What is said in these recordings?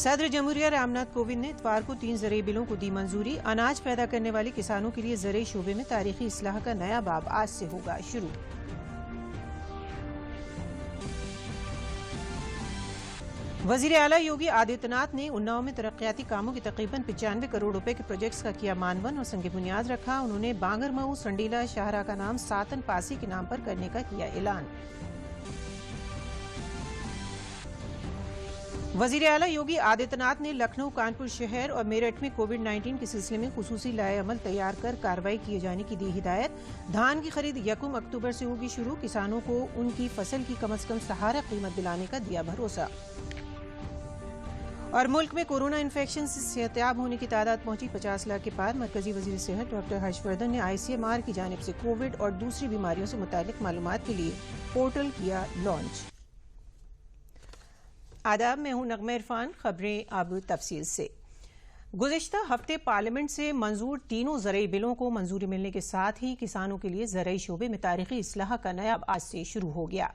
सदर जमहूरिया रामनाथ कोविंद ने इतवार को 3 ज़रई बिलों को दी मंजूरी। अनाज पैदा करने वाले किसानों के लिए ज़रई शोबे में तारीखी इस्लाह का नया बाब आज से होगा शुरू। वजीर आला योगी आदित्यनाथ ने उन्नाव में तरक्याती कामों के तकरीबन 95 करोड़ रुपए के प्रोजेक्ट्स का किया मानवन और संग बुनियाद रखा। उन्होंने बांगरमऊ संडीला शाहरा का नाम सातन पासी के नाम पर करने का किया ऐलान। वजीर आला योगी आदित्यनाथ ने लखनऊ, कानपुर शहर और मेरठ में कोविड-19 के सिलसिले में खुसूसी लाए अमल तैयार कर कार्रवाई किए जाने की दी हिदायत। धान की खरीद 1 अक्टूबर से होगी शुरू। किसानों को उनकी फसल की कम से कम सहारा कीमत दिलाने का दिया भरोसा। और मुल्क में कोरोना इन्फेक्शन से सेहतयाब होने की तादाद पहुंची 50 लाख के पार। मरकजी वजीर सेहत डॉक्टर हर्षवर्धन ने ICMR की जानिब से कोविड और दूसरी बीमारियों से मुतालिक मालूमात के लिए पोर्टल किया लॉन्च। आदाब, मैं हूं नगमा इरफान। खबरें अब तफसील से। गुज़िश्ता हफ्ते पार्लियामेंट से मंजूर तीनों ज़रई बिलों को मंजूरी मिलने के साथ ही किसानों के लिए ज़रई शोबे में तारीखी इस्लाह का नया आज से शुरू हो गया।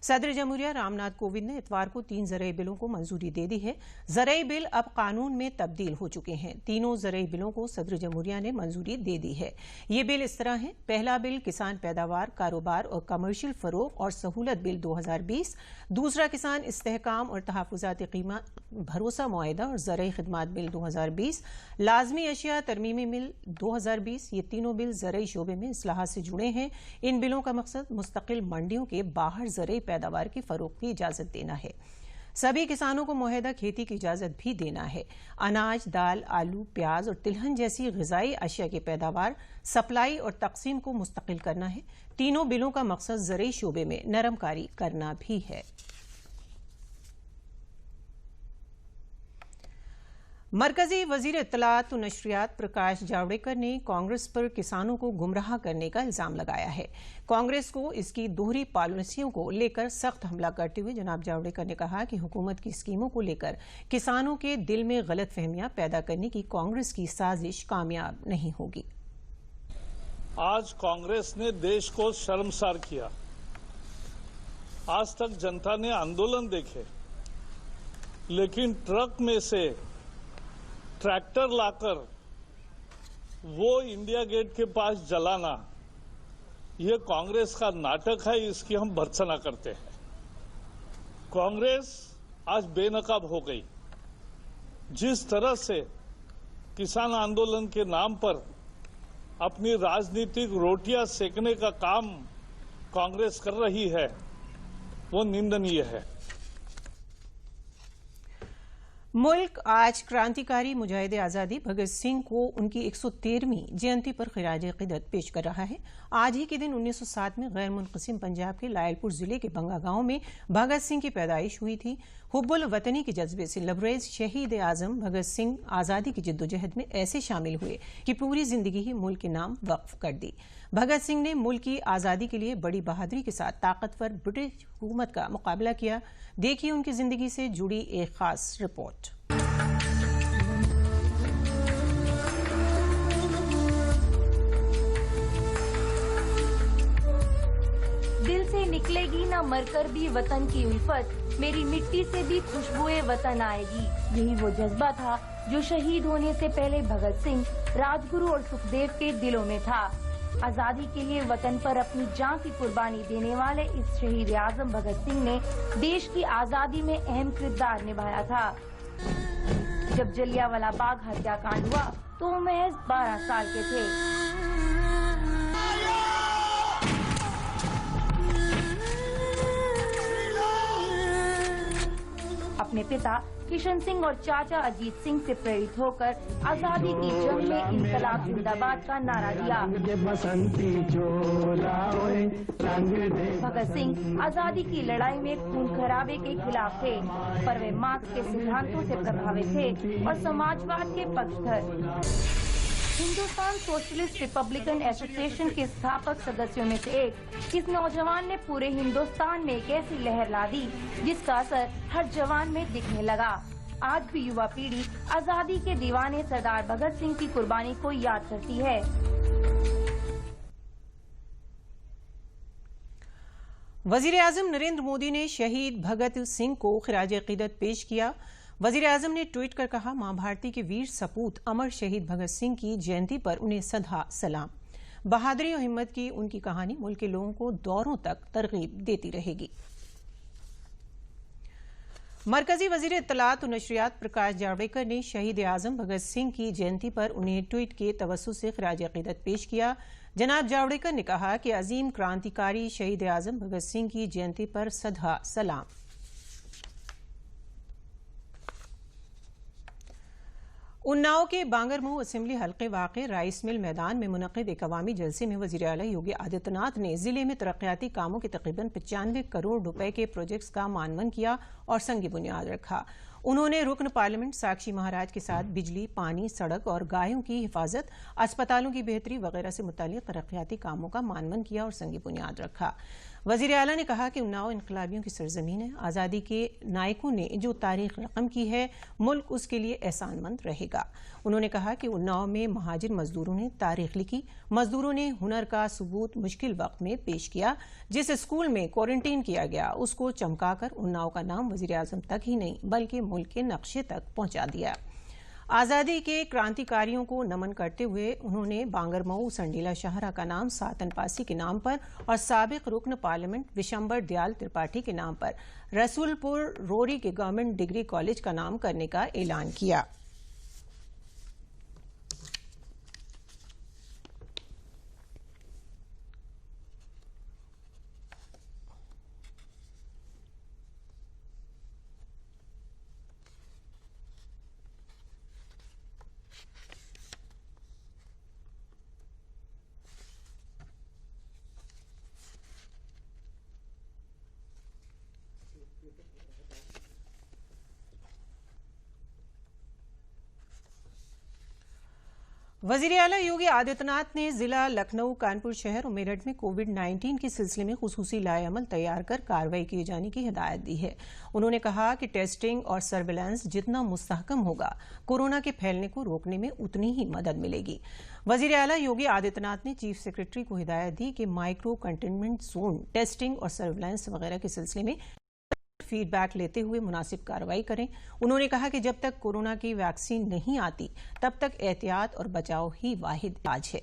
सदर जमहूरिया रामनाथ कोविंद ने इतवार को 3 ज़रई बिलों को मंजूरी दे दी है। ज़रई बिल अब कानून में तब्दील हो चुके हैं। तीनों ज़रई बिलों को सदर जमहूरिया ने मंजूरी दे दी है। ये बिल इस तरह है। पहला बिल किसान पैदावार, कारोबार और कमर्शियल फरोग और सहूलत बिल 2020। दूसरा किसान इस्तेहकाम और तहफ़्फ़ुज़ात कीमत भरोसा मुआहदा और ज़रई खिदमात बिल 2020। लाजमी अशिया तरमीमी बिल 2020। ये तीनों बिल ज़रई शोबे में इस्लाह से जुड़े हैं। इन बिलों का मकसद मुस्तकिल मंडियों के बाहर ज़रई पैदावार की फरोख्त की इजाजत देना है। सभी किसानों को मुआहदा खेती की इजाजत भी देना है। अनाज, दाल, आलू, प्याज और तिलहन जैसी ग़िज़ाई अशिया की पैदावार, सप्लाई और तकसीम को मुस्तकिल करना है। तीनों बिलों का मकसद ज़रई शोबे में नरमकारी करना भी है। मरकजी वजीर इत्तलात व नशरियात प्रकाश जावड़ेकर ने कांग्रेस पर किसानों को गुमराह करने का इल्जाम लगाया है। कांग्रेस को इसकी दोहरी पॉलिसियों को लेकर सख्त हमला करते हुए जनाब जावड़ेकर ने कहा कि हुकूमत की स्कीमों को लेकर किसानों के दिल में गलत फहमियां पैदा करने की कांग्रेस की साजिश कामयाब नहीं होगी। आज कांग्रेस ने देश को शर्मसार किया। आज तक जनता ने आंदोलन देखे, लेकिन ट्रक में से ट्रैक्टर लाकर वो इंडिया गेट के पास जलाना, ये कांग्रेस का नाटक है। इसकी हम भर्त्सना करते हैं। कांग्रेस आज बेनकाब हो गई। जिस तरह से किसान आंदोलन के नाम पर अपनी राजनीतिक रोटियां सेकने का काम कांग्रेस कर रही है, वो निंदनीय है। मुल्क आज क्रांतिकारी मुजाहिद आज़ादी भगत सिंह को उनकी 113वीं जयंती पर खिराज अक़ीदत पेश कर रहा है। आज ही के दिन 1907 में गैर मुनक़सिम पंजाब के लायलपुर जिले के बंगा गांव में भगत सिंह की पैदाइश हुई थी। हुब्बुल वतनी के जज्बे से लबरेज शहीद आज़म भगत सिंह आज़ादी की जिद्दोजहद में ऐसे शामिल हुए कि पूरी जिंदगी ही मुल्क के नाम वक्फ कर दी। भगत सिंह ने मुल्क की आज़ादी के लिए बड़ी बहादुरी के साथ ताकतवर ब्रिटिश हुकूमत का मुकाबला किया। देखिए उनकी जिंदगी से जुड़ी एक खास रिपोर्ट। दिल से निकलेगी ना मरकर भी वतन की उल्फत, मेरी मिट्टी से भी खुशबुए वतन आएगी। यही वो जज्बा था जो शहीद होने से पहले भगत सिंह, राजगुरु और सुखदेव के दिलों में था। आजादी के लिए वतन पर अपनी जान की कुर्बानी देने वाले इस शहीद आजम भगत सिंह ने देश की आजादी में अहम किरदार निभाया था। जब जलियांवाला बाग हत्याकांड हुआ तो वो महज 12 साल के थे। अपने पिता किशन सिंह और चाचा अजीत सिंह से प्रेरित होकर आजादी की जंग में इनकलाब जिंदाबाद का नारा दिया। भगत सिंह आजादी की लड़ाई में खून खराबे के खिलाफ थे, पर वे मार्क्स के सिद्धांतों से प्रभावित थे और समाजवाद के पक्षधर। हिंदुस्तान सोशलिस्ट रिपब्लिकन एसोसिएशन के स्थापक सदस्यों में से एक इस नौजवान ने पूरे हिंदुस्तान में एक ऐसी लहर ला दी जिसका असर हर जवान में दिखने लगा। आज भी युवा पीढ़ी आजादी के दीवाने सरदार भगत सिंह की कुर्बानी को याद करती है। वजीर आजम नरेंद्र मोदी ने शहीद भगत सिंह को खिराज अक़ीदत पेश किया। वजीर आजम ने ट्वीट कर कहा, मां भारती के वीर सपूत अमर शहीद भगत सिंह की जयंती पर उन्हें सदा सलाम। बहादुरी और हिम्मत की उनकी कहानी मुल्क के लोगों को दौरों तक तरगीब देती रहेगी। मरकजी वजीर इत्तलात और नशरियात प्रकाश जावड़ेकर ने शहीद आजम भगत सिंह की जयंती पर उन्हें ट्वीट के तवस्सुत से खिराज अकीदत पेश किया। जनाब जावड़ेकर ने कहा कि अजीम क्रांतिकारी शहीद आजम भगत सिंह की जयंती पर सदा सलाम। उन्नाव के बांगरमऊ असेंबली हल्के वाक़े राइस मिल मैदान में मुनक़िद एक अवामी जलसे में वज़ीर आला योगी आदित्यनाथ ने जिले में तरक्याती कामों के तकरीबन 95 करोड़ रुपए के प्रोजेक्ट्स का मानवन किया और संग बुनियाद रखा। उन्होंने रुकन पार्लियामेंट साक्षी महाराज के साथ बिजली, पानी, सड़क और गायों की हिफाजत, अस्पतालों की बेहतरी वगैरह से मुताल्लिक़ तरक्याती कामों का मानवन किया और संग बुनियाद रखा। वज़ीर आला ने कहा कि उन्नाव इनकलाबियों की सरजमीन है। आज़ादी के नायकों ने जो तारीख रकम की है, मुल्क उसके लिए एहसानमंद रहेगा। उन्होंने कहा कि उन्नाव में महाजिर मजदूरों ने तारीख लिखी। मजदूरों ने हुनर का सबूत मुश्किल वक्त में पेश किया। जिस स्कूल में क्वारंटीन किया गया उसको चमकाकर उन्नाव का नाम वज़ीर आज़म तक ही नहीं बल्कि मुल्क के नक्शे तक पहुंचा दिया। आज़ादी के क्रांतिकारियों को नमन करते हुए उन्होंने बांगरमऊ संडीला शाहरा का नाम सातन पासी के नाम पर और साबिक रुकन पार्लियामेंट विशंबर दयाल त्रिपाठी के नाम पर रसूलपुर रोरी के गवर्नमेंट डिग्री कॉलेज का नाम करने का ऐलान किया। वज़ीर आला योगी आदित्यनाथ ने जिला लखनऊ, कानपुर शहर और मेरठ में कोविड-19 के सिलसिले में खुसूसी लाएअमल तैयार कर कार्रवाई किए जाने की हिदायत दी है। उन्होंने कहा कि टेस्टिंग और सर्विलांस जितना मुस्तहकम होगा, कोरोना के फैलने को रोकने में उतनी ही मदद मिलेगी। वज़ीर आला योगी आदित्यनाथ ने चीफ सेक्रेटरी को हिदायत दी कि माइक्रो कंटेनमेंट जोन, टेस्टिंग और सर्विलांस वगैरह के सिलसिले में फीडबैक लेते हुए मुनासिब कार्रवाई करें। उन्होंने कहा कि जब तक कोरोना की वैक्सीन नहीं आती तब तक एहतियात और बचाव ही वाहिद इलाज है।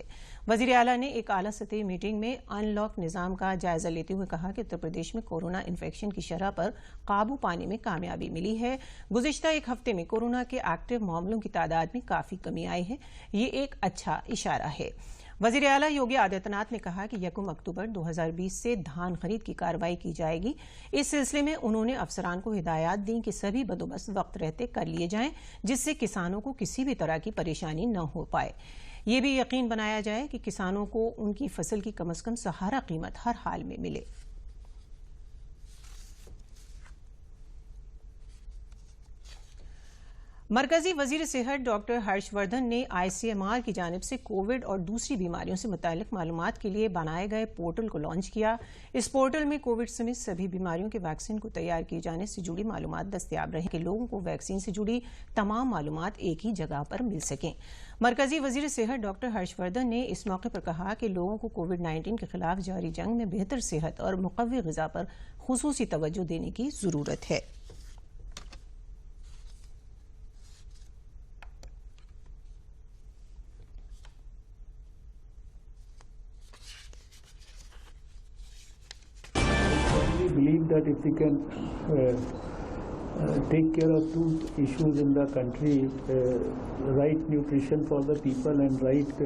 वज़ीर आला ने एक आला सतही मीटिंग में अनलॉक निज़ाम का जायजा लेते हुए कहा कि उत्तर प्रदेश में कोरोना इन्फेक्शन की शरह पर काबू पाने में कामयाबी मिली है। गुज़िश्ता एक हफ्ते में कोरोना के एक्टिव मामलों की तादाद में काफ़ी कमी आई है। ये एक अच्छा इशारा है। वज़ीर आला योगी आदित्यनाथ ने कहा कि 1 अक्टूबर 2020 से धान खरीद की कार्रवाई की जाएगी। इस सिलसिले में उन्होंने अफसरान को हिदायत दी कि सभी बंदोबस्त वक्त रहते कर लिए जाएं, जिससे किसानों को किसी भी तरह की परेशानी न हो पाए। ये भी यकीन बनाया जाए कि किसानों को उनकी फसल की कम से कम सहारा कीमत हर हाल में मिले। मरकजी वजीर सेहत डॉक्टर हर्षवर्धन ने ICMR की जानिब से कोविड और दूसरी बीमारियों से मुताल्लिक मालूमात के लिए बनाए गए पोर्टल को लॉन्च किया। इस पोर्टल में कोविड समेत सभी बीमारियों के वैक्सीन को तैयार किए जाने से जुड़ी मालूमात दस्तयाब रहे कि लोगों को वैक्सीन से जुड़ी तमाम मालूमात एक ही जगह पर मिल सकें। मरकजी वजीर सेहत डॉक्टर हर्षवर्धन ने इस मौके पर कहा कि लोगों को कोविड-19 के खिलाफ जारी जंग में बेहतर सेहत और मुक़व्वी ग़िज़ा पर खुसूसी तवज्जो देने की ज़रूरत है। Believe that if we can take care of two issues in the country, right nutrition for the people and right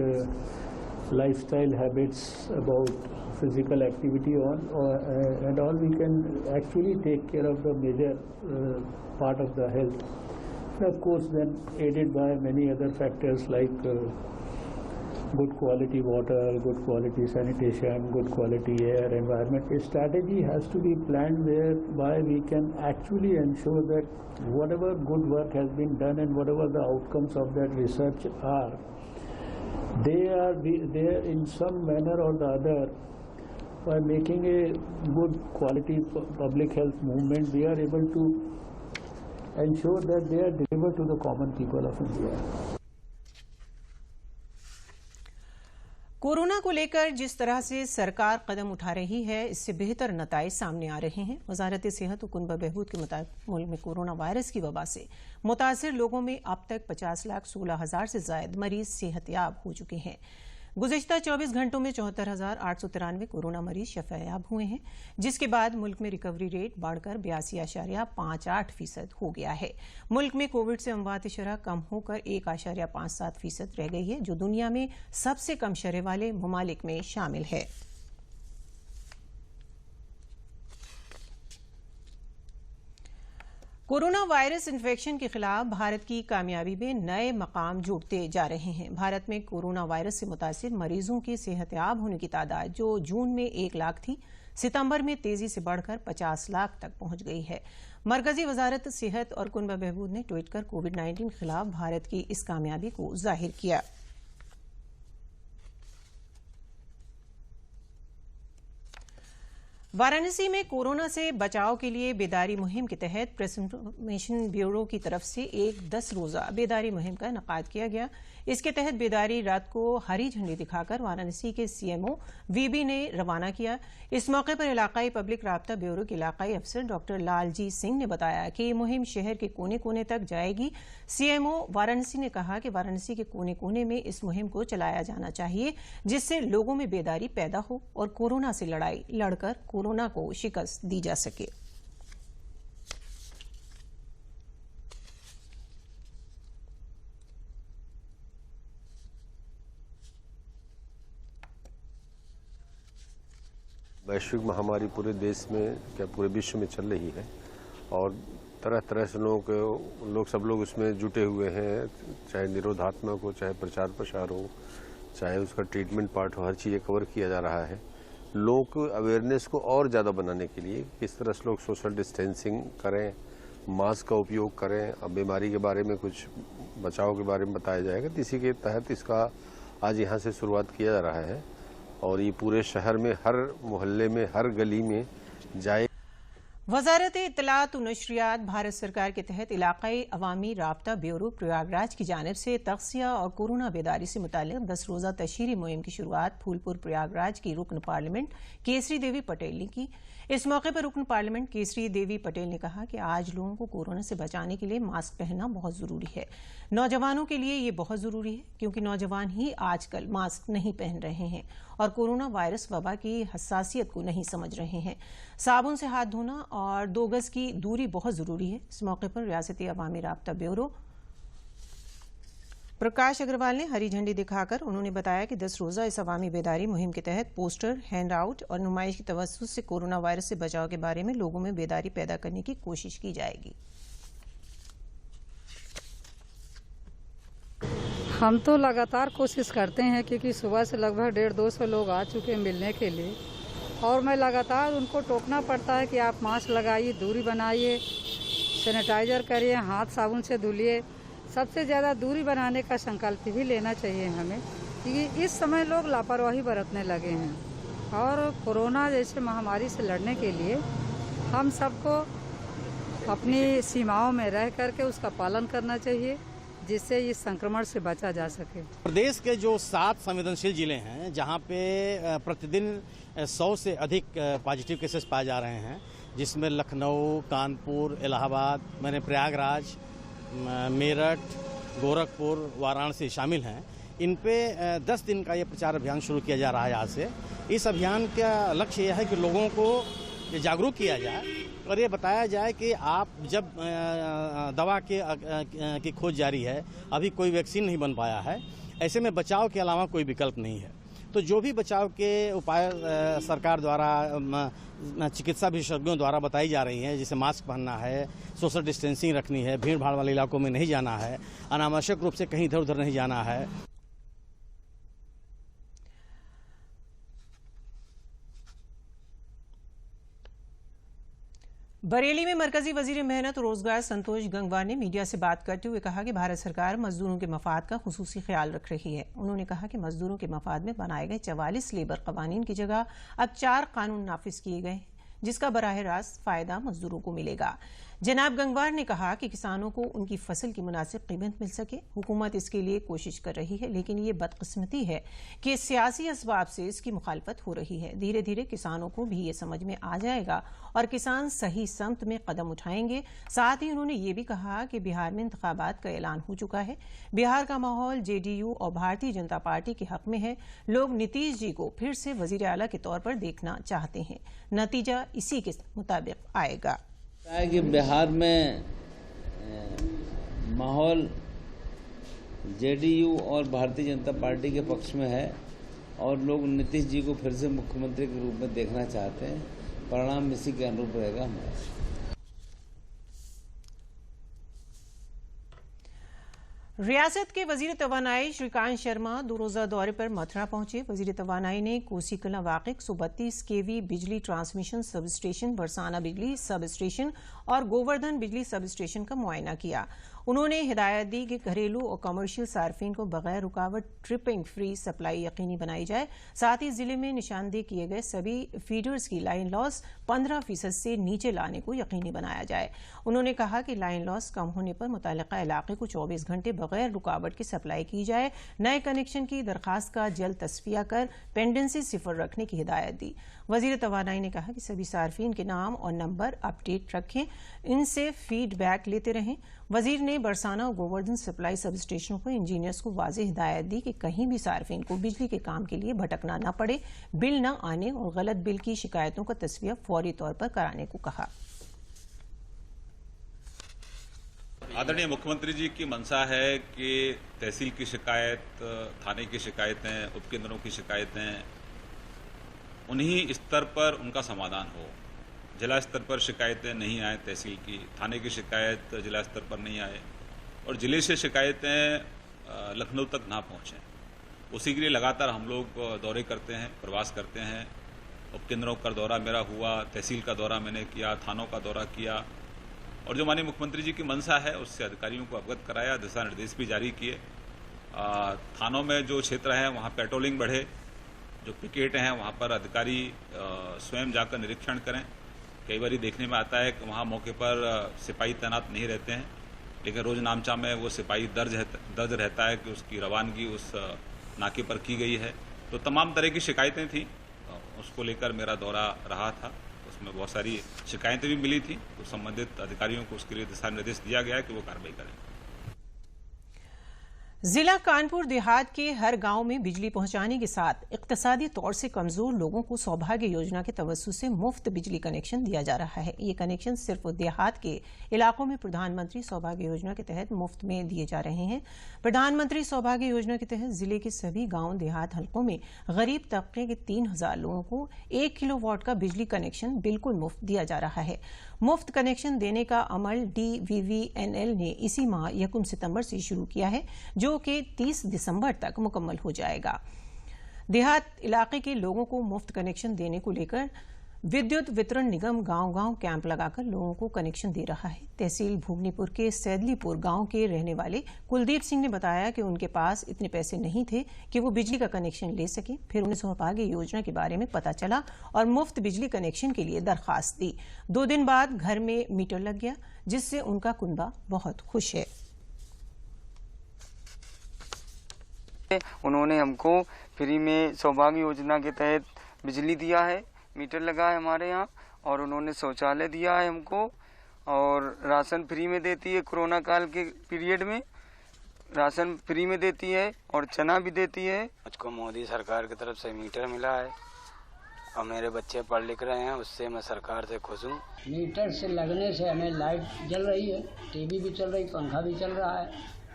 lifestyle habits about physical activity and all, we can actually take care of the major part of the health. And of course, then aided by many other factors like good quality water, good quality sanitation, good quality air, environment. A strategy has to be planned whereby we can actually ensure that whatever good work has been done and whatever the outcomes of that research are, they are in some manner or the other, by making a good quality public health movement, we are able to ensure that they are delivered to the common people of India. Corona को लेकर जिस तरह से सरकार कदम उठा रही है, इससे बेहतर नताइज सामने आ रहे हैं। वजारत सेहत और कुनबा बहबूद के मुताबिक मुल्क में कोरोना वायरस की वबा से मुतासिर लोगों में अब तक 50,16,000 से ज्यादा मरीज सेहतयाब हो चुके हैं। गुज़िश्ता 24 घंटों में 74,893 कोरोना मरीज शफायाब हुए हैं, जिसके बाद मुल्क में रिकवरी रेट बढ़कर 82.58% हो गया है। मुल्क में कोविड से अमवात शरह कम होकर 1.57% रह गई है, जो दुनिया में सबसे कम शरह वाले ममालिक में शामिल है। कोरोना वायरस इन्फेक्शन के खिलाफ भारत की कामयाबी में नए मकाम जुड़ते जा रहे हैं। भारत में कोरोना वायरस से मुतासिर मरीजों के सेहतयाब होने की तादाद जो जून में 1 लाख थी, सितंबर में तेजी से बढ़कर 50 लाख तक पहुंच गई है। मरकजी वजारत सेहत और कुनबा बहबूद ने ट्वीट कर कोविड-19 के खिलाफ भारत की इस कामयाबी को जाहिर किया। वाराणसी में कोरोना से बचाव के लिए बेदारी मुहिम के तहत प्रेस इंफॉर्मेशन ब्यूरो की तरफ से एक 10 रोजा बेदारी मुहिम का इनेकाद किया गया। इसके तहत बेदारी रात को हरी झंडी दिखाकर वाराणसी के सीएमओ वीबी ने रवाना किया। इस मौके पर इलाकाई पब्लिक राब्ता ब्यूरो के इलाकाई अफसर डॉक्टर लालजीत सिंह ने बताया कि ये मुहिम शहर के कोने कोने तक जाएगी। सीएमओ वाराणसी ने कहा कि वाराणसी के कोने कोने में इस मुहिम को चलाया जाना चाहिए, जिससे लोगों में बेदारी पैदा हो और कोरोना से लड़ाई लड़कर कोरोना को शिकस्त दी जा सके। वैश्विक महामारी पूरे देश में, क्या पूरे विश्व में चल रही है और तरह तरह से सब लोग उसमें जुटे हुए हैं, चाहे निरोधात्मक हो, चाहे प्रचार प्रसार हो, चाहे उसका ट्रीटमेंट पार्ट हो, हर चीज़ कवर किया जा रहा है। लोगों को अवेयरनेस को और ज़्यादा बनाने के लिए किस तरह से लोग सोशल डिस्टेंसिंग करें, मास्क का उपयोग करें, अब बीमारी के बारे में कुछ बचाव के बारे में बताया जाएगा। तो इसी के तहत इसका आज यहाँ से शुरुआत किया जा रहा है और ये पूरे शहर में, हर मोहल्ले में, हर गली में जाए। वजारत इत्तलात और नशरियात भारत सरकार के तहत इलाकाई अवामी राब्ता ब्यूरो प्रयागराज की जानिब से तग़ज़िया और कोरोना बेदारी से मुताल्लिक़ 10 रोज़ा तशहीरी मुहिम की शुरुआत फूलपुर प्रयागराज की रुकन पार्लियामेंट केसरी देवी पटेल ने की। इस मौके पर रुकन पार्लियामेंट केसरी देवी पटेल ने कहा कि आज लोगों को कोरोना से बचाने के लिए मास्क पहनना बहुत ज़रूरी है। नौजवानों के लिए ये बहुत ज़रूरी है, क्योंकि नौजवान ही आजकल मास्क नहीं पहन रहे हैं और कोरोना वायरस वबा की हसासियत को नहीं समझ रहे हैं। साबुन से हाथ धोना और 2 गज की दूरी बहुत ज़रूरी है। इस मौके पर रियासती अवामी राब्ता ब्यूरो प्रकाश अग्रवाल ने हरी झंडी दिखाकर उन्होंने बताया कि 10 रोज़ा इस अवामी बेदारी मुहिम के तहत पोस्टर, हैंड आउट और नुमाइश की तवज्जुह से कोरोना वायरस से बचाव के बारे में लोगों में बेदारी पैदा करने की कोशिश की जाएगी। हम तो लगातार कोशिश करते हैं, क्योंकि सुबह से लगभग 150-200 लोग आ चुके हैं मिलने के लिए और मैं लगातार उनको टोकना पड़ता है कि आप मास्क लगाइए, दूरी बनाइए, सैनिटाइजर करिए, हाथ साबुन से धुलिए। सबसे ज़्यादा दूरी बनाने का संकल्प भी लेना चाहिए हमें, क्योंकि इस समय लोग लापरवाही बरतने लगे हैं और कोरोना जैसे महामारी से लड़ने के लिए हम सबको अपनी सीमाओं में रह करके उसका पालन करना चाहिए, जिससे इस संक्रमण से बचा जा सके। प्रदेश के जो 7 संवेदनशील जिले हैं, जहां पे प्रतिदिन 100 से अधिक पॉजिटिव केसेस पाए जा रहे हैं, जिसमें लखनऊ, कानपुर, इलाहाबाद, प्रयागराज, मेरठ, गोरखपुर, वाराणसी शामिल हैं। इन पे 10 दिन का ये प्रचार अभियान शुरू किया जा रहा है आज से। इस अभियान का लक्ष्य यह है कि लोगों को जागरूक किया जाए और ये बताया जाए कि आप जब दवा की खोज जारी है, अभी कोई वैक्सीन नहीं बन पाया है, ऐसे में बचाव के अलावा कोई विकल्प नहीं है। तो जो भी बचाव के उपाय सरकार द्वारा, चिकित्सा विशेषज्ञों द्वारा बताई जा रही हैं, जैसे मास्क पहनना है, सोशल डिस्टेंसिंग रखनी है, भीड़ भाड़ वाले इलाकों में नहीं जाना है, अनावश्यक रूप से कहीं इधर उधर नहीं जाना है। बरेली में मरकजी वजीर मेहनत और रोजगार संतोष गंगवार ने मीडिया से बात करते हुए कहा कि भारत सरकार मजदूरों के मफाद का खुसूसी ख्याल रख रही है। उन्होंने कहा कि मजदूरों के मफाद में बनाए गए 44 लेबर कवानीन की जगह अब 4 कानून नाफिज किए गए, जिसका बराह रास्त फायदा मजदूरों को मिलेगा। जनाब गंगवार ने कहा कि किसानों को उनकी फसल की मुनासिब कीमत मिल सके। हुकूमत इसके लिए कोशिश कर रही है, लेकिन ये बदकिस्मती है कि सियासी असबाब से इसकी मुखालफत हो रही है। धीरे धीरे किसानों को भी ये समझ में आ जाएगा और किसान सही समत में कदम उठाएंगे। साथ ही उन्होंने ये भी कहा कि बिहार में इंतखाबात का ऐलान हो चुका है। बिहार का माहौल जेडीयू और भारतीय जनता पार्टी के हक में है। लोग नीतीश जी को फिर से वजीर आला के तौर पर देखना चाहते हैं। नतीजा इसी के मुताबिक आएगा। कि बिहार में माहौल जेडीयू और भारतीय जनता पार्टी के पक्ष में है और लोग नीतीश जी को फिर से मुख्यमंत्री के रूप में देखना चाहते हैं। परिणाम इसी के अनुरूप रहेगा हमारा। रियासत के वजीर तवानाई श्रीकांत शर्मा 2 रोजा दौरे पर मथुरा पहुंचे। वजीर तवानाई ने कोसी कला वाक़ 132 केवी बिजली ट्रांसमिशन सब स्टेशन, बरसाना बिजली सब स्टेशन और गोवर्धन बिजली सब स्टेशन का मुआयना किया। उन्होंने हिदायत दी कि घरेलू और कमर्शियल सार्फिन को बगैर रुकावट ट्रिपिंग फ्री सप्लाई यकीनी बनाई जाए। साथ ही जिले में निशानदेही किए गए सभी फीडर्स की लाइन लॉस 15% से नीचे लाने को यकीनी बनाया जाए। उन्होंने कहा कि लाइन लॉस कम होने पर मुतल्लिका इलाके को 24 घंटे बगैर रुकावट की सप्लाई की जाए। नए कनेक्शन की दरखास्त का जल्द तस्फिया कर पेंडेंसी 0 रखने की हिदायत दी। वजीर तवानाई ने कहा कि सभी सार्फिन के नाम और नंबर अपडेट रखें, इनसे फीडबैक लेते रहें। वजीर ने बरसाना और गोवर्धन सप्लाई सब स्टेशनों को इंजीनियर्स को वाज़ेह हिदायत दी कि कहीं भी सार्फिन को बिजली के काम के लिए भटकना न पड़े। बिल न आने और गलत बिल की शिकायतों का तस्वीर फौरी तौर पर कराने को कहा। आदरणीय मुख्यमंत्री जी की मंशा है कि तहसील की शिकायत, थाने की शिकायतें, उपकेंद्रों की शिकायतें, उन्हीं स्तर पर उनका समाधान हो। जिला स्तर पर शिकायतें नहीं आए, तहसील की, थाने की शिकायत जिला स्तर पर नहीं आए और जिले से शिकायतें लखनऊ तक ना पहुंचें। उसी के लिए लगातार हम लोग दौरे करते हैं, प्रवास करते हैं। उपकेंद्रों का दौरा मेरा हुआ, तहसील का दौरा मैंने किया, थानों का दौरा किया और जो माननीय मुख्यमंत्री जी की मंशा है उससे अधिकारियों को अवगत कराया, दिशा निर्देश भी जारी किए। थानों में जो क्षेत्र है वहाँ पेट्रोलिंग बढ़े, जो पिकेट हैं वहाँ पर अधिकारी स्वयं जाकर निरीक्षण करें। कई बार देखने में आता है कि वहाँ मौके पर सिपाही तैनात नहीं रहते हैं, लेकिन रोज नामचा में वो सिपाही दर्ज रहता है कि उसकी रवानगी उस नाके पर की गई है। तो तमाम तरह की शिकायतें थी, उसको लेकर मेरा दौरा रहा था। उसमें बहुत सारी शिकायतें भी मिली थी, तो संबंधित अधिकारियों को उसके लिए दिशा निर्देश दिया गया है कि वो कार्रवाई करें। जिला कानपुर देहात के हर गांव में बिजली पहुंचाने के साथ इक्तिसादी तौर से कमजोर लोगों को सौभाग्य योजना के तवज्जुह से मुफ्त बिजली कनेक्शन दिया जा रहा है। ये कनेक्शन सिर्फ देहात के इलाकों में प्रधानमंत्री सौभाग्य योजना के तहत मुफ्त में दिए जा रहे हैं। प्रधानमंत्री सौभाग्य योजना के तहत जिले के सभी गांव देहात हलकों में गरीब तबके के 3000 लोगों को 1 किलोवाट का बिजली कनेक्शन बिल्कुल मुफ्त दिया जा रहा है। मुफ्त कनेक्शन देने का अमल DVVNL ने इसी माह 1 सितंबर से शुरू किया है, जो कि 30 दिसंबर तक मुकम्मल हो जाएगा। देहात इलाके के लोगों को मुफ्त कनेक्शन देने को लेकर विद्युत वितरण निगम गांव-गांव कैंप लगाकर लोगों को कनेक्शन दे रहा है। तहसील भूगनीपुर के सैदलीपुर गांव के रहने वाले कुलदीप सिंह ने बताया कि उनके पास इतने पैसे नहीं थे कि वो बिजली का कनेक्शन ले सके। फिर उन्हें सौभाग्य योजना के बारे में पता चला और मुफ्त बिजली कनेक्शन के लिए दरखास्त दी। 2 दिन बाद घर में मीटर लग गया, जिससे उनका कुनबा बहुत खुश है। उन्होंने हमको फ्री में सौभाग्य योजना के तहत बिजली दिया है, मीटर लगा है हमारे यहाँ, और उन्होंने शौचालय दिया है हमको, और राशन फ्री में देती है। कोरोना काल के पीरियड में राशन फ्री में देती है और चना भी देती है। मुझको मोदी सरकार की तरफ से मीटर मिला है और मेरे बच्चे पढ़ लिख रहे हैं, उससे मैं सरकार से खुश हूँ। मीटर से लगने से हमें लाइट जल रही है, टीवी भी चल रही, पंखा भी चल रहा है,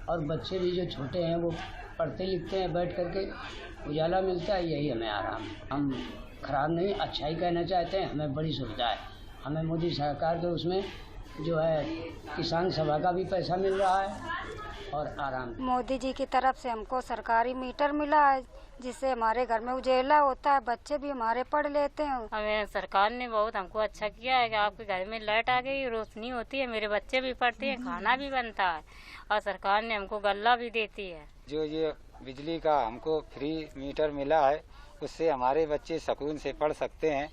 और बच्चे भी जो छोटे हैं वो पढ़ते लिखते हैं, बैठ करके उजाला मिलता है, यही हमें आराम। हम खराब नहीं, अच्छा ही कहना चाहते हैं। हमें बड़ी सुविधा है। हमें मोदी सरकार के उसमें जो है किसान सभा का भी पैसा मिल रहा है और आराम। मोदी जी की तरफ से हमको सरकारी मीटर मिला है, जिससे हमारे घर में उजाला होता है, बच्चे भी हमारे पढ़ लेते हैं। हमें सरकार ने बहुत हमको अच्छा किया है कि आपके घर में लाइट आ गई, रोशनी होती है, मेरे बच्चे भी पढ़ते हैं, खाना भी बनता है, और सरकार ने हमको गल्ला भी देती है। जो ये बिजली का हमको फ्री मीटर मिला है, उससे हमारे बच्चे सुकून से पढ़ सकते हैं।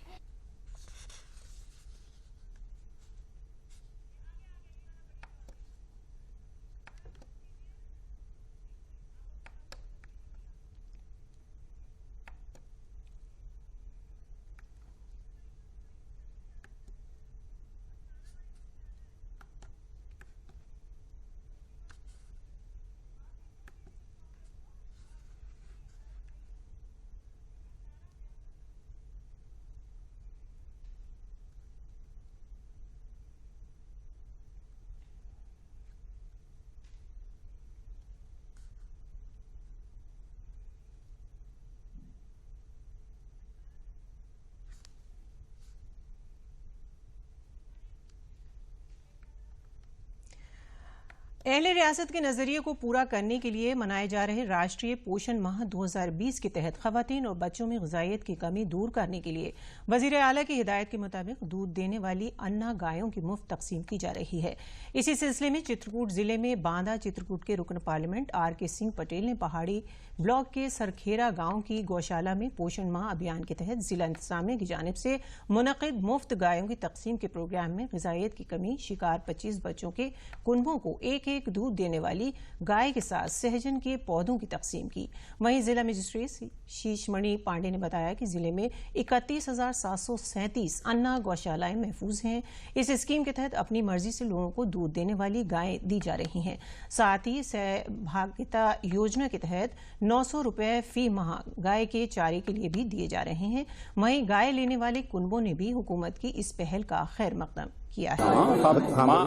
अहले रियासत के नजरिए को पूरा करने के लिए मनाए जा रहे राष्ट्रीय पोषण माह 2020 के तहत खवातीन और बच्चों में ग़िज़ाइयत की कमी दूर करने के लिए वज़ीर आला की हिदायत के मुताबिक दूध देने वाली अन्ना गायों की मुफ्त तकसीम की जा रही है। इसी सिलसिले में चित्रकूट जिले में बांदा चित्रकूट के रुकन पार्लियामेंट RK सिंह पटेल ने पहाड़ी ब्लॉक के सरखेरा गांव की गौशाला में पोषण माह अभियान के तहत जिला इंतजामिया की जानिब से मुनक़िद मुफ्त गायों की तकसीम के प्रोग्राम में ग़िज़ाइयत की कमी शिकार 25 बच्चों के कुनबों को एक दूध देने वाली गाय के साथ सहजन के पौधों की तकसीम की। वहीं जिला मजिस्ट्रेट शीशमणि पांडे ने बताया कि जिले में 31,737 अन्ना गौशालाएं महफूज हैं। इस स्कीम के तहत अपनी मर्जी से लोगों को दूध देने वाली गायें दी जा रही हैं। साथ ही सहभागिता योजना के तहत 900 रुपए फी माह गाय के चारे के लिए भी दिए जा रहे हैं। वहीं गाय लेने वाले कुनबों ने भी हुकूमत की इस पहल का खैर मकदम किया है।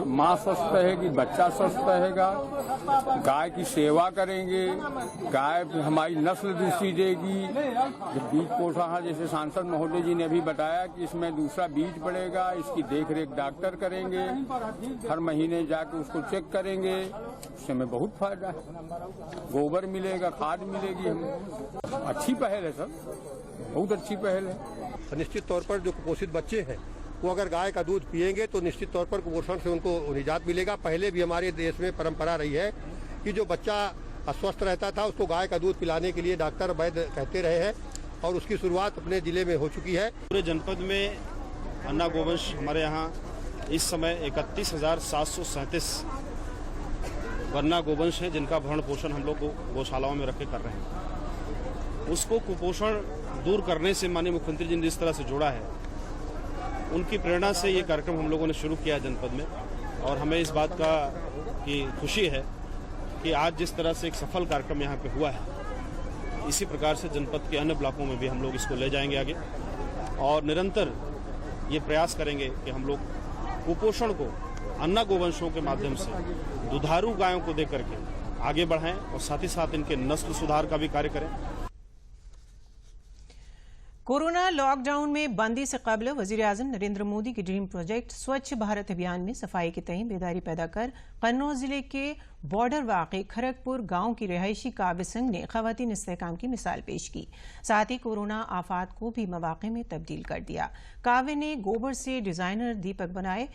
माँ स्वस्थ रहेगी, बच्चा स्वस्थ रहेगा, गाय की सेवा करेंगे, गाय हमारी नस्ल दृष्टि देगी। बीज पोषण जैसे सांसद महोदय जी ने अभी बताया कि इसमें दूसरा बीज पड़ेगा, इसकी देखरेख डॉक्टर करेंगे, हर महीने जाके उसको चेक करेंगे, उससे हमें बहुत फायदा है। गोबर मिलेगा, खाद मिलेगी, हमें अच्छी पहल है सर, बहुत अच्छी पहल है। निश्चित तौर पर जो कुपोषित बच्चे हैं वो अगर गाय का दूध पिएंगे तो निश्चित तौर पर कुपोषण से उनको निजात मिलेगा। पहले भी हमारे देश में परंपरा रही है कि जो बच्चा अस्वस्थ रहता था उसको गाय का दूध पिलाने के लिए डॉक्टर वैद्य कहते रहे हैं और उसकी शुरुआत अपने जिले में हो चुकी है। पूरे जनपद में अन्ना गोवंश हमारे यहाँ इस समय 31,737 अन्ना गोवंश हैं जिनका भरण पोषण हम लोग गौशालाओं में रख के कर रहे हैं। उसको कुपोषण दूर करने से माननीय मुख्यमंत्री जी ने जिस तरह से जोड़ा है, उनकी प्रेरणा से ये कार्यक्रम हम लोगों ने शुरू किया जनपद में और हमें इस बात का की खुशी है कि आज जिस तरह से एक सफल कार्यक्रम यहाँ पे हुआ है, इसी प्रकार से जनपद के अन्य ब्लॉकों में भी हम लोग इसको ले जाएंगे आगे और निरंतर ये प्रयास करेंगे कि हम लोग कुपोषण को अन्ना गोवंशों के माध्यम से दुधारू गायों को दे करके आगे बढ़ाएं और साथ ही साथ इनके नस्ल सुधार का भी कार्य करें। कोरोना लॉकडाउन में बंदी से कबल वजीर आजम नरेंद्र मोदी के ड्रीम प्रोजेक्ट स्वच्छ भारत अभियान में सफाई के तय बेदारी पैदा कर कन्नौज जिले के बॉर्डर वाक़े खरगपुर गांव की रिहायशी काव्य संघ ने खवातीन इस्तेहकाम की मिसाल पेश की। साथ ही कोरोना आफात को भी मौक़े में तब्दील कर दिया। काव्य ने गोबर से डिजाइनर दीपक बनाए,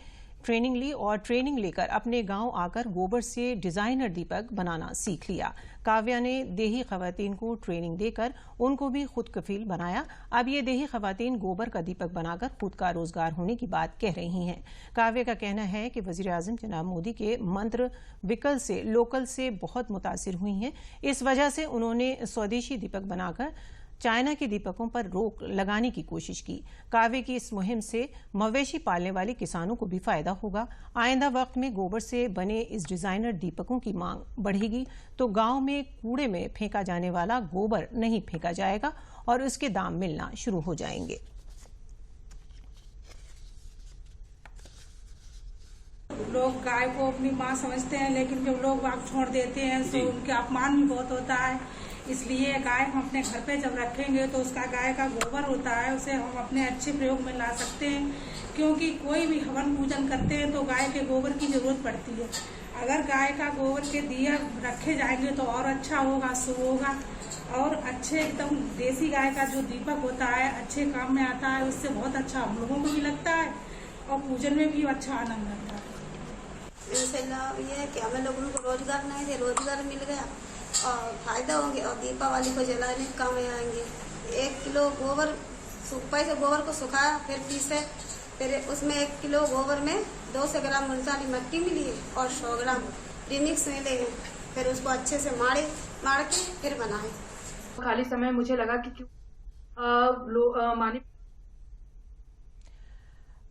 ट्रेनिंग ली और ट्रेनिंग लेकर अपने गांव आकर गोबर से डिजाइनर दीपक बनाना सीख लिया। काव्या ने देही खवातीन को ट्रेनिंग देकर उनको भी खुद कफील बनाया। अब ये देही खवातीन गोबर का दीपक बनाकर खुद का रोजगार होने की बात कह रही हैं। काव्या का कहना है कि वजीर आजम जनाब मोदी के मंत्र विकल से लोकल से बहुत मुतासिर हुई हैं। इस वजह से उन्होंने स्वदेशी दीपक बनाकर चाइना के दीपकों पर रोक लगाने की कोशिश की। काव्य की इस मुहिम से मवेशी पालने वाले किसानों को भी फायदा होगा। आइंदा वक्त में गोबर से बने इस डिजाइनर दीपकों की मांग बढ़ेगी तो गांव में कूड़े में फेंका जाने वाला गोबर नहीं फेंका जाएगा और उसके दाम मिलना शुरू हो जाएंगे। लोग गाय को अपनी मां समझते हैं, लेकिन जब लोग वाग छोड़ देते हैं तो उनके अपमान भी बहुत होता है। इसलिए गाय हम अपने घर पे जब रखेंगे तो उसका गाय का गोबर होता है, उसे हम अपने अच्छे प्रयोग में ला सकते हैं, क्योंकि कोई भी हवन पूजन करते हैं तो गाय के गोबर की जरूरत पड़ती है। अगर गाय का गोबर के दिया रखे जाएंगे तो और अच्छा होगा, शुभ होगा और अच्छे एकदम देसी गाय का जो दीपक होता है अच्छे काम में आता है। उससे बहुत अच्छा हम लोगों को भी लगता है और पूजन में भी अच्छा आनंद आता है। इनसे लाभ ये है कि हमें लोगों को रोजगार नहीं थे, रोजगार मिल गया और फायदा होंगे और दीपावली को जलाने के काम में आएंगे। 1 किलो गोबर पहले गोबर को सुखाया, फिर पीसे, फिर उसमें 1 किलो गोबर में 200 ग्राम मुल्तानी मट्टी मिली है और 100 ग्राम रिमिक्स मिले हैं। फिर उसको अच्छे से माड़ के फिर बनाए। खाली समय मुझे लगा कि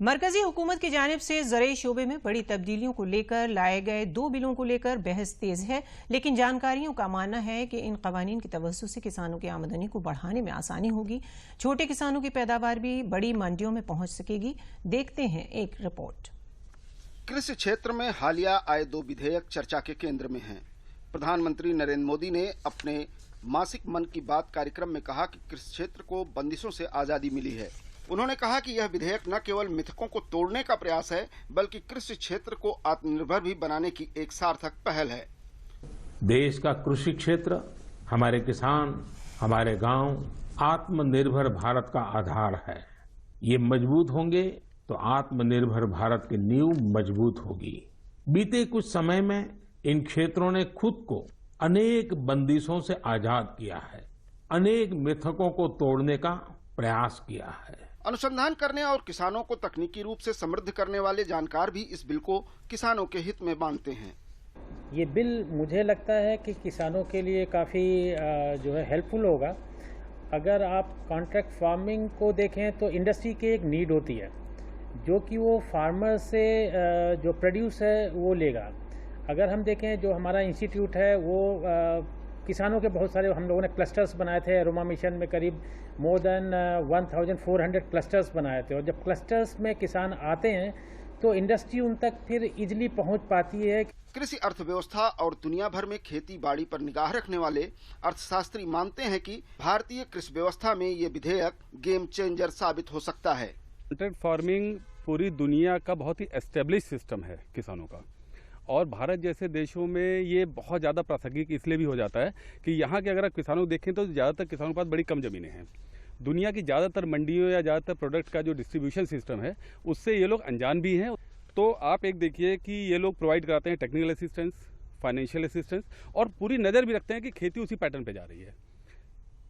मरकजी हुकूमत की जानिब से ज़राई शोबे में बड़ी तब्दीलियों को लेकर लाए गए 2 बिलों को लेकर बहस तेज है, लेकिन जानकारियों का मानना है कि इन कवानीन की तवज्जो से किसानों की आमदनी को बढ़ाने में आसानी होगी। छोटे किसानों की पैदावार भी बड़ी मंडियों में पहुंच सकेगी। देखते हैं एक रिपोर्ट। कृषि क्षेत्र में हालिया आए 2 विधेयक चर्चा के केंद्र में हैं। प्रधानमंत्री नरेंद्र मोदी ने अपने मासिक मन की बात कार्यक्रम में कहा कि कृषि क्षेत्र को बंदिशों से आजादी मिली है। उन्होंने कहा कि यह विधेयक न केवल मिथकों को तोड़ने का प्रयास है, बल्कि कृषि क्षेत्र को आत्मनिर्भर भी बनाने की एक सार्थक पहल है। देश का कृषि क्षेत्र, हमारे किसान, हमारे गांव आत्मनिर्भर भारत का आधार है। ये मजबूत होंगे तो आत्मनिर्भर भारत की नींव मजबूत होगी। बीते कुछ समय में इन क्षेत्रों ने खुद को अनेक बंदिशों से आजाद किया है, अनेक मिथकों को तोड़ने का प्रयास किया है। अनुसंधान करने और किसानों को तकनीकी रूप से समृद्ध करने वाले जानकार भी इस बिल को किसानों के हित में मानते हैं। ये बिल मुझे लगता है कि किसानों के लिए काफ़ी जो है हेल्पफुल होगा। अगर आप कॉन्ट्रैक्ट फार्मिंग को देखें तो इंडस्ट्री की एक नीड होती है जो कि वो फार्मर से जो प्रोड्यूस है वो लेगा। अगर हम देखें जो हमारा इंस्टीट्यूट है वो किसानों के बहुत सारे हम लोगों ने क्लस्टर्स बनाए थे। अरोमा मिशन में करीब मोर देन 1400 क्लस्टर्स बनाए थे, और जब क्लस्टर्स में किसान आते हैं तो इंडस्ट्री उन तक फिर इजीली पहुंच पाती है। कृषि अर्थव्यवस्था और दुनिया भर में खेती बाड़ी पर निगाह रखने वाले अर्थशास्त्री मानते हैं कि भारतीय कृषि व्यवस्था में ये विधेयक गेम चेंजर साबित हो सकता है। कॉन्ट्रैक्ट फार्मिंग पूरी दुनिया का बहुत ही एस्टेब्लिश सिस्टम है किसानों का, और भारत जैसे देशों में ये बहुत ज़्यादा प्रासंगिक इसलिए भी हो जाता है कि यहाँ के अगर आप किसानों को देखें तो ज़्यादातर किसानों के पास बड़ी कम ज़मीनें हैं। दुनिया की ज़्यादातर मंडियों या ज़्यादातर प्रोडक्ट का जो डिस्ट्रीब्यूशन सिस्टम है उससे ये लोग अनजान भी हैं। तो आप एक देखिए कि ये लोग प्रोवाइड कराते हैं टेक्निकल असिस्टेंस, फाइनेंशियल असिस्टेंस, और पूरी नज़र भी रखते हैं कि खेती उसी पैटर्न पे जा रही है।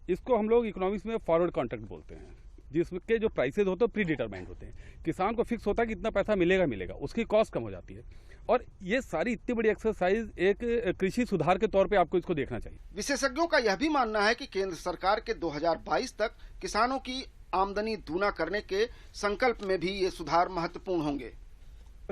इसको हम लोग इकोनॉमिक्स में फॉरवर्ड कॉन्ट्रैक्ट बोलते हैं, जिसके जो प्राइसेज होते हैं प्री डिटरमाइंड होते हैं। किसान को फिक्स होता है कि इतना पैसा मिलेगा, उसकी कॉस्ट कम हो जाती है। और ये सारी इतनी बड़ी एक्सरसाइज एक कृषि सुधार के तौर पे आपको इसको देखना चाहिए। विशेषज्ञों का यह भी मानना है कि केंद्र सरकार के 2022 तक किसानों की आमदनी दूना करने के संकल्प में भी ये सुधार महत्वपूर्ण होंगे।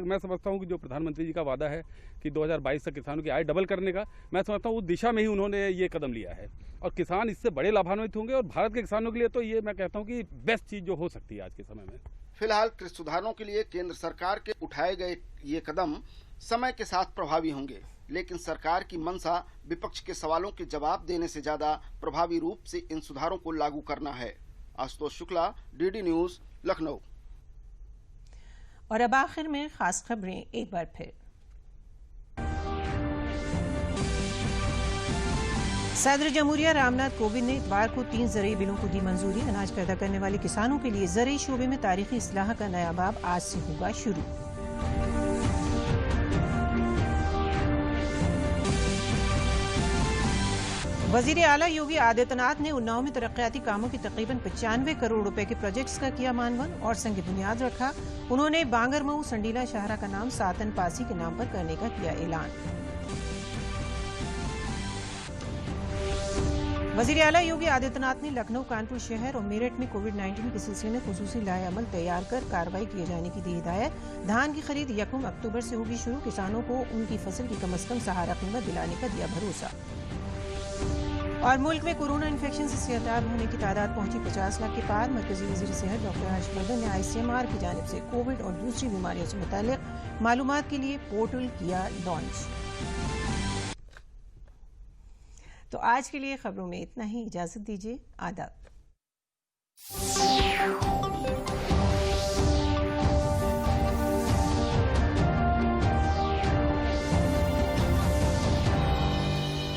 मैं समझता हूं कि जो प्रधानमंत्री जी का वादा है कि 2022 तक किसानों की आय डबल करने का, मैं समझता हूं उस दिशा में ही उन्होंने ये कदम लिया है, और किसान इससे बड़े लाभान्वित होंगे। और भारत के किसानों के लिए तो ये मैं कहता हूं कि बेस्ट चीज जो हो सकती है आज के समय में। फिलहाल कृषि सुधारों के लिए केंद्र सरकार के उठाए गए ये कदम समय के साथ प्रभावी होंगे, लेकिन सरकार की मंशा विपक्ष के सवालों के जवाब देने से ज्यादा प्रभावी रूप से इन सुधारों को लागू करना है। Ashutosh Shukla, DD news, Lucknow. और अब आखिर में खास खबरें एक बार फिर। सदर जमहूरिया रामनाथ कोविंद ने इतवार को 3 ज़रई बिलों को दी मंजूरी। अनाज पैदा करने वाले किसानों के लिए ज़रई शोबे में तारीखी इस्लाह का नया बाब आज से होगा शुरू। वजीर आला योगी आदित्यनाथ ने उन्नाव में तरक्याती कामों की तकरीबन 95 करोड़ रुपए के प्रोजेक्ट्स का किया मानवन और संग बुनियाद रखा। उन्होंने बांगरमऊ संडीला शाहरा का नाम सातन पासी के नाम पर करने का किया ऐलान। वजीर आला योगी आदित्यनाथ ने लखनऊ, कानपुर शहर और मेरठ में कोविड-19 के सिलसिले में खुसूसी लाएअमल तैयार कर कार्रवाई किए जाने की दी हिदायत। धान की खरीद 1 अक्टूबर से होगी शुरू। किसानों को उनकी फसल की कम से कम सहारा कीमत दिलाने का दिया भरोसा। और मुल्क में कोरोना इन्फेक्शन से सेहतयाब होने की तादाद पहुंची 50 लाख के पार। मरकजी वजीर सेहत डॉक्टर हर्षवर्धन ने ICMR की जानिब से कोविड और दूसरी बीमारियों से मुताल्लिक मालूमात के लिए पोर्टल किया लॉन्च। तो आज के लिए खबरों में इतना ही। इजाजत दीजिए। आदाब।